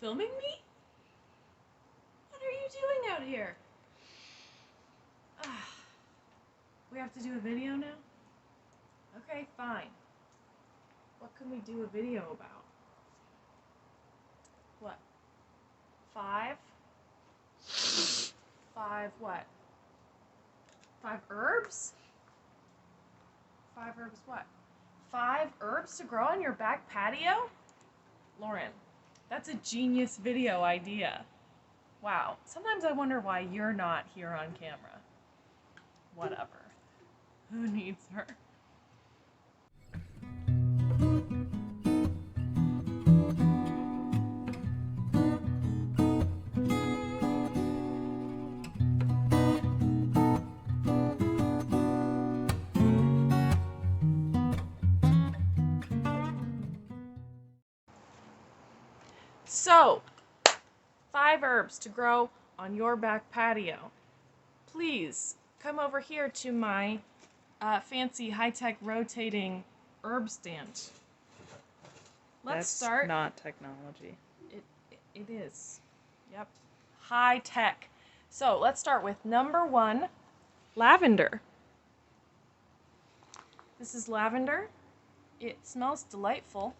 filming me? What are you doing out here? We have to do a video now? Okay, fine. What can we do a video about? What? 5? 5 what? 5 herbs? 5 herbs what? 5 herbs to grow on your back patio? Lauren, that's a genius video idea. Wow. Sometimes I wonder why you're not here on camera. Whatever. Who needs her? So, 5 herbs to grow on your back patio. Please come over here to my fancy high-tech rotating herb stand. Let's start. That's not technology. It is. Yep. High tech. So let's start with number 1, lavender. This is lavender. It smells delightful.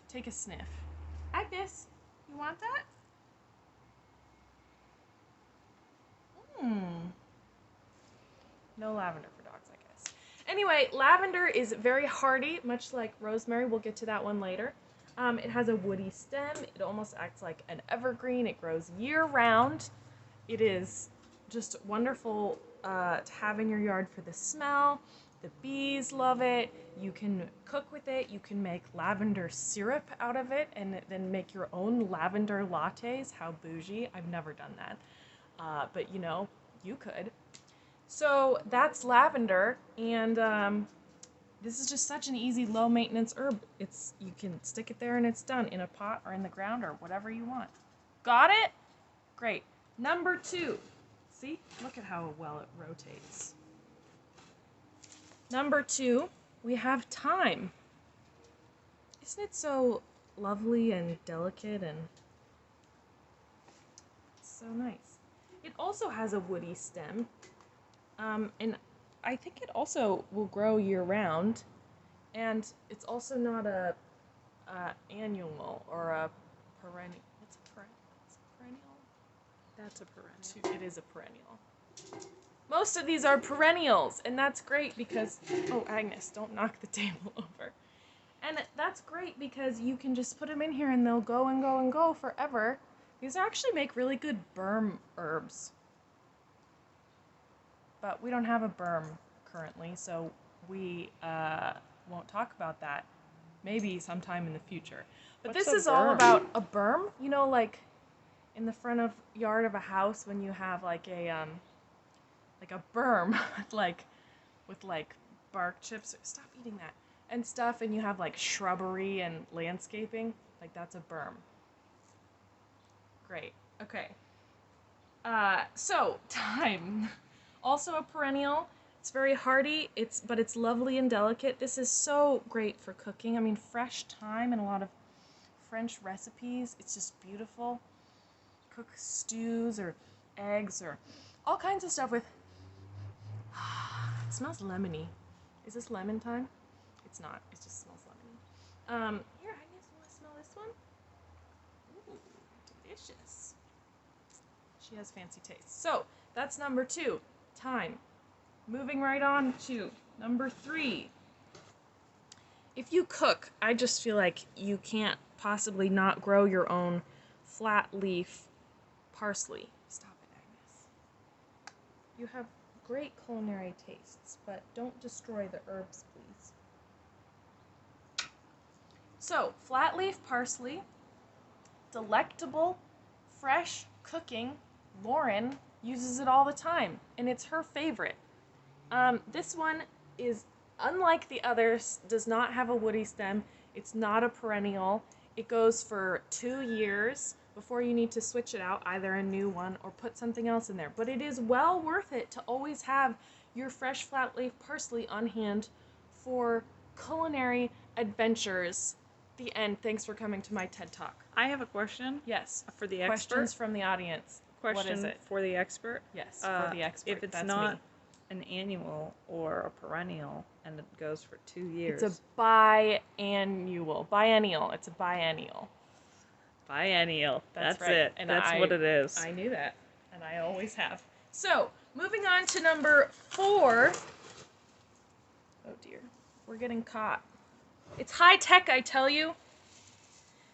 Take a sniff. Agnes, you want that? No lavender for dogs, I guess. Anyway, lavender is very hardy, much like rosemary. We'll get to that one later. It has a woody stem. It almost acts like an evergreen. It grows year-round. It is just wonderful to have in your yard for the smell. The bees love it. You can cook with it. You can make lavender syrup out of it and then make your own lavender lattes. How bougie. I've never done that. But you know, you could. So that's lavender, and this is just such an easy, low-maintenance herb. You can stick it there and it's done in a pot or in the ground or whatever you want. Got it? Great. Number 2. See? Look at how well it rotates. Number 2, we have thyme. Isn't it so lovely and delicate and so nice? It also has a woody stem, and I think it also will grow year-round, and it's also not a annual or a perennial. What's a perennial? That's a perennial. It is a perennial. Most of these are perennials, and that's great because, oh, Agnes, don't knock the table over. And that's great because you can just put them in here and they'll go and go and go forever. These actually make really good berm herbs. But we don't have a berm currently, so we won't talk about that. Berm sometime in the future. But What's this is all about a berm, you know, like in the front of yard of a house when you have like a berm with bark chips. Stop eating that. And stuff, and you have like shrubbery and landscaping. Like that's a berm. Great. Okay. So thyme, also a perennial. It's very hardy. But it's lovely and delicate. This is so great for cooking. I mean, fresh thyme in a lot of French recipes. It's just beautiful. Cook stews or eggs or all kinds of stuff with. It smells lemony. Is this lemon thyme? It's not. It just smells lemony. Here, Agnes, you want to smell this one? Ooh, delicious. She has fancy taste. So, that's number 2, thyme. Moving right on to number 3. If you cook, I just feel like you can't possibly not grow your own flat leaf parsley. Stop it, Agnes. You have great culinary tastes, but don't destroy the herbs, please. So, flat leaf parsley, delectable, fresh cooking. Lauren uses it all the time, and it's her favorite. This one is, unlike the others, does not have a woody stem. It's not a perennial. It goes for 2 years before you need to switch it out, either a new one or put something else in there. But it is well worth it to always have your fresh flat leaf parsley on hand for culinary adventures The end. Thanks for coming to my TED Talk. I have a question. Yes. For the Questions expert. from the audience. Question what is it? for the expert. Yes, for the expert. If it's That's not me. an annual or a perennial and it goes for 2 years. It's a biennial. Biennial. It's a biennial. Biennial. That's right. it. And That's what it is. I knew that, and I always have. So, moving on to number 4. Oh dear, we're getting caught. It's high tech, I tell you.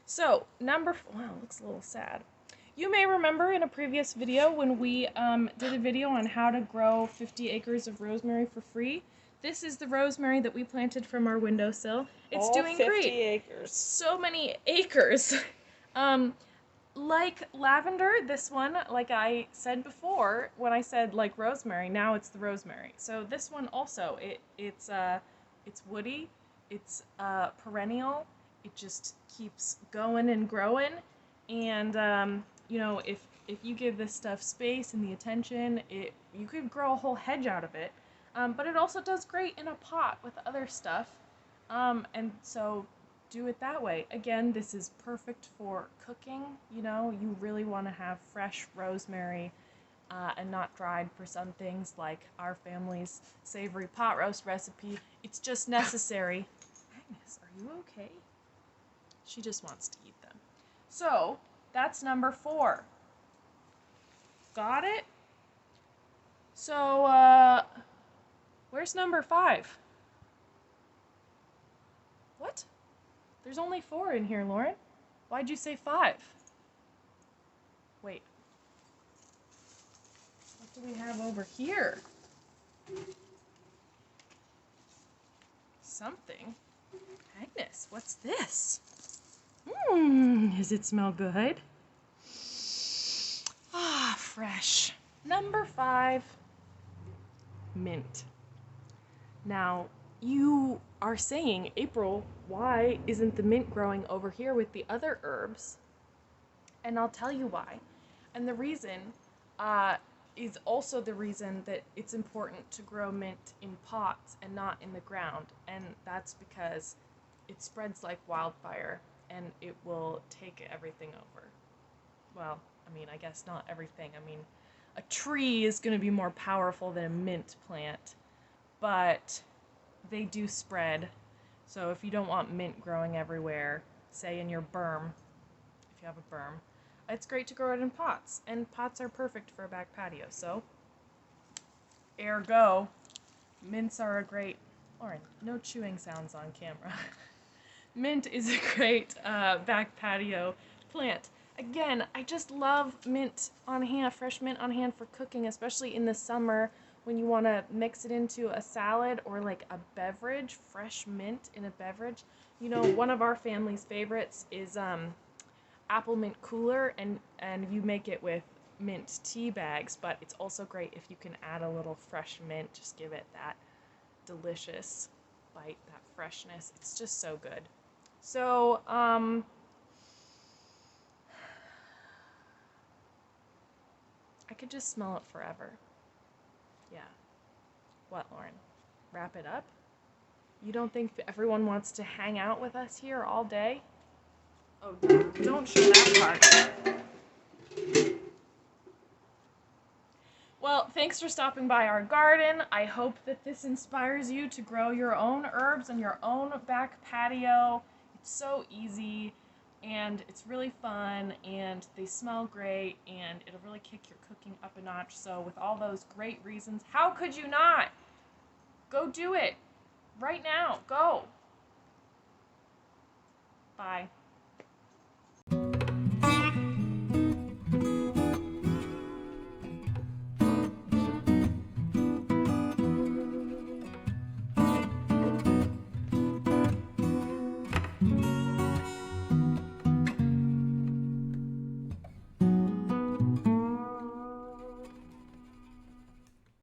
So, wow, looks a little sad. You may remember in a previous video when we did a video on how to grow 50 acres of rosemary for free. This is the rosemary that we planted from our windowsill. It's all doing 50 great. acres. So many acres. Like lavender, this one, like I said before, when I said like rosemary, now it's the rosemary. So this one also, it's woody, it's perennial. It just keeps going and growing, and you know, if you give this stuff space and the attention, you could grow a whole hedge out of it. But it also does great in a pot with other stuff, and so do it that way. Again, this is perfect for cooking. You know, you really want to have fresh rosemary and not dried for some things, like our family's savory pot roast recipe. It's just necessary. Agnes, are you okay? She just wants to eat them. So, that's number 4. Got it? So, where's number 5? What? There's only 4 in here, Lauren. Why'd you say 5? Wait. What do we have over here? Something. Agnes, what's this? Does it smell good? Ah, fresh. Number 5. Mint. Now, you are saying, April, why isn't the mint growing over here with the other herbs? And I'll tell you why. And the reason is also the reason that it's important to grow mint in pots and not in the ground. And that's because it spreads like wildfire and it will take everything over. Well, I mean, I guess not everything. I mean, a tree is going to be more powerful than a mint plant, but they do spread. So if you don't want mint growing everywhere, say in your berm, if you have a berm, it's great to grow it in pots. And pots are perfect for a back patio. So, ergo, mints are a great... Lauren, no chewing sounds on camera. Mint is a great back patio plant. Again, I just love mint on hand, fresh mint on hand for cooking, especially in the summer when you want to mix it into a salad or like a beverage, fresh mint in a beverage. You know, one of our family's favorites is apple mint cooler, and you make it with mint tea bags, but it's also great if you can add a little fresh mint, just give it that delicious bite, that freshness. It's just so good. So, I could just smell it forever. Yeah. What, Lauren? Wrap it up? You don't think everyone wants to hang out with us here all day? Oh, don't show that part. Well, thanks for stopping by our garden. I hope that this inspires you to grow your own herbs on your own back patio. It's so easy, and it's really fun, and they smell great, and it'll really kick your cooking up a notch. So with all those great reasons, how could you not? Go do it. Right now. Go. Bye.